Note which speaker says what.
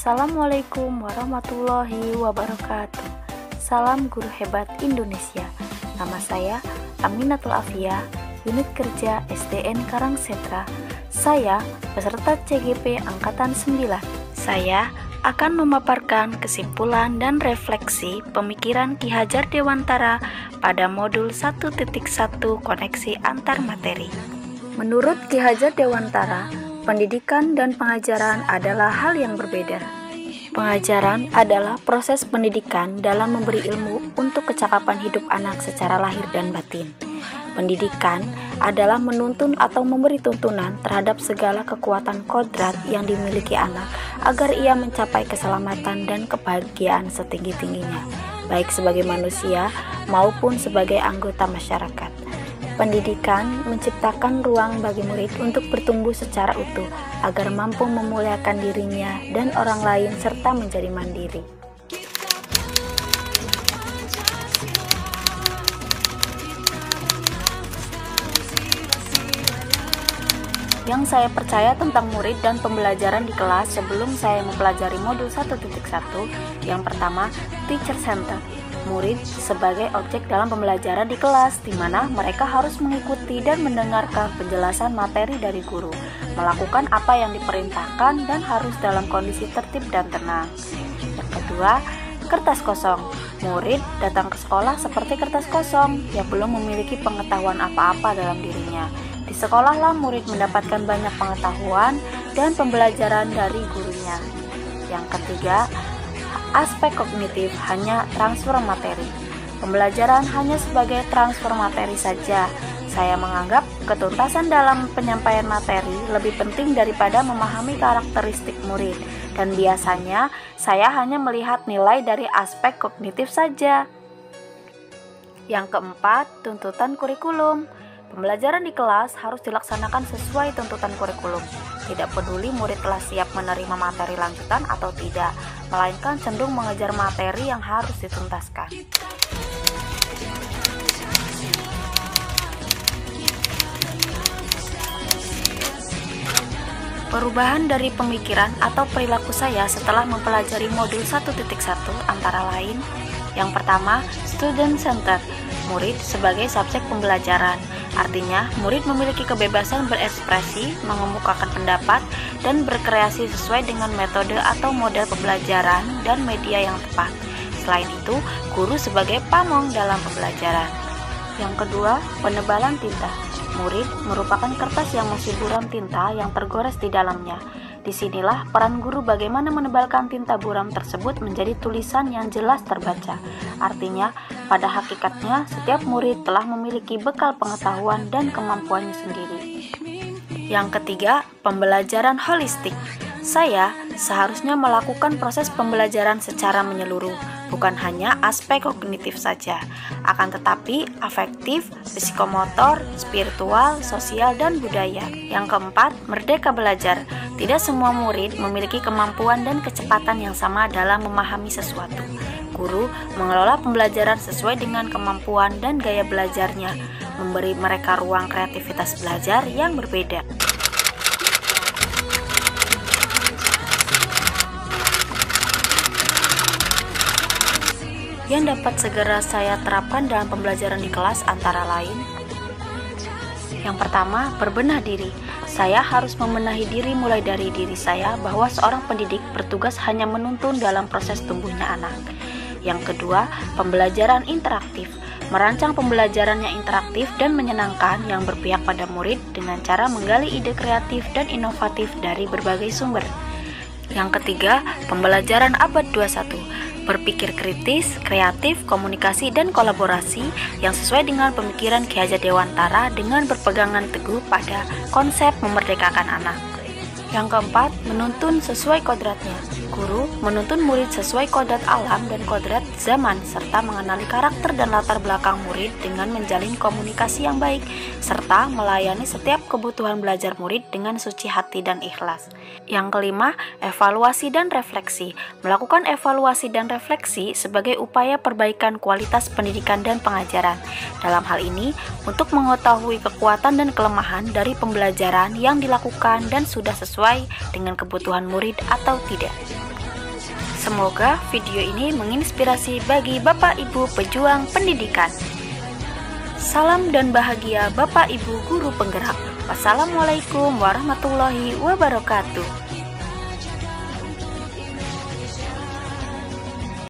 Speaker 1: Assalamualaikum warahmatullahi wabarakatuh. Salam guru hebat Indonesia. Nama saya Aminatul Afia, unit kerja SDN Karangsentra. Saya peserta CGP Angkatan 9. Saya akan memaparkan kesimpulan dan refleksi pemikiran Ki Hajar Dewantara pada modul 1.1 koneksi antar materi. Menurut Ki Hajar Dewantara, pendidikan dan pengajaran adalah hal yang berbeda. Pengajaran adalah proses pendidikan dalam memberi ilmu untuk kecakapan hidup anak secara lahir dan batin. Pendidikan adalah menuntun atau memberi tuntunan terhadap segala kekuatan kodrat yang dimiliki anak agar ia mencapai keselamatan dan kebahagiaan setinggi-tingginya, baik sebagai manusia maupun sebagai anggota masyarakat. Pendidikan menciptakan ruang bagi murid untuk bertumbuh secara utuh agar mampu memuliakan dirinya dan orang lain serta menjadi mandiri. Yang saya percaya tentang murid dan pembelajaran di kelas sebelum saya mempelajari modul 1.1, yang pertama, teacher center. Murid sebagai objek dalam pembelajaran di kelas, di mana mereka harus mengikuti dan mendengarkan penjelasan materi dari guru, melakukan apa yang diperintahkan dan harus dalam kondisi tertib dan tenang. Yang kedua, kertas kosong. Murid datang ke sekolah seperti kertas kosong yang belum memiliki pengetahuan apa-apa dalam dirinya. Di sekolahlah murid mendapatkan banyak pengetahuan dan pembelajaran dari gurunya. Yang ketiga, aspek kognitif hanya transfer materi. Pembelajaran hanya sebagai transfer materi saja. Saya menganggap ketuntasan dalam penyampaian materi lebih penting daripada memahami karakteristik murid. Dan biasanya saya hanya melihat nilai dari aspek kognitif saja. Yang keempat, tuntutan kurikulum. Pembelajaran di kelas harus dilaksanakan sesuai tuntutan kurikulum. Tidak peduli murid telah siap menerima materi lanjutan atau tidak, melainkan cenderung mengejar materi yang harus dituntaskan. Perubahan dari pemikiran atau perilaku saya setelah mempelajari modul 1.1 antara lain, yang pertama, student center, murid sebagai subjek pembelajaran. Artinya, murid memiliki kebebasan berekspresi, mengemukakan pendapat, dan berkreasi sesuai dengan metode atau model pembelajaran dan media yang tepat. Selain itu, guru sebagai pamong dalam pembelajaran. Yang kedua, penebalan tinta. Murid merupakan kertas yang masih buram tinta yang tergores di dalamnya. Disinilah peran guru bagaimana menebalkan tinta buram tersebut menjadi tulisan yang jelas terbaca. Artinya, pada hakikatnya setiap murid telah memiliki bekal pengetahuan dan kemampuannya sendiri. Yang ketiga, pembelajaran holistik. Saya seharusnya melakukan proses pembelajaran secara menyeluruh, bukan hanya aspek kognitif saja, akan tetapi afektif, psikomotor, spiritual, sosial, dan budaya. Yang keempat, merdeka belajar. Tidak semua murid memiliki kemampuan dan kecepatan yang sama dalam memahami sesuatu. Guru mengelola pembelajaran sesuai dengan kemampuan dan gaya belajarnya, memberi mereka ruang kreativitas belajar yang berbeda. Yang dapat segera saya terapkan dalam pembelajaran di kelas antara lain, yang pertama, berbenah diri. Saya harus membenahi diri mulai dari diri saya bahwa seorang pendidik bertugas hanya menuntun dalam proses tumbuhnya anak. Yang kedua, pembelajaran interaktif. Merancang pembelajaran yang interaktif dan menyenangkan yang berpihak pada murid dengan cara menggali ide kreatif dan inovatif dari berbagai sumber. Yang ketiga, pembelajaran abad 21. Berpikir kritis, kreatif, komunikasi, dan kolaborasi yang sesuai dengan pemikiran Ki Hajar Dewantara dengan berpegangan teguh pada konsep memerdekakan anak. Yang keempat, menuntun sesuai kodratnya. Guru menuntun murid sesuai kodrat alam dan kodrat zaman, serta mengenali karakter dan latar belakang murid dengan menjalin komunikasi yang baik, serta melayani setiap kebutuhan belajar murid dengan suci hati dan ikhlas. Yang kelima, evaluasi dan refleksi. Melakukan evaluasi dan refleksi sebagai upaya perbaikan kualitas pendidikan dan pengajaran. Dalam hal ini, untuk mengetahui kekuatan dan kelemahan dari pembelajaran yang dilakukan dan sudah sesuai dengan kebutuhan murid atau tidak. Semoga video ini menginspirasi bagi Bapak Ibu pejuang pendidikan. Salam dan bahagia Bapak Ibu guru penggerak. Wassalamualaikum warahmatullahi wabarakatuh.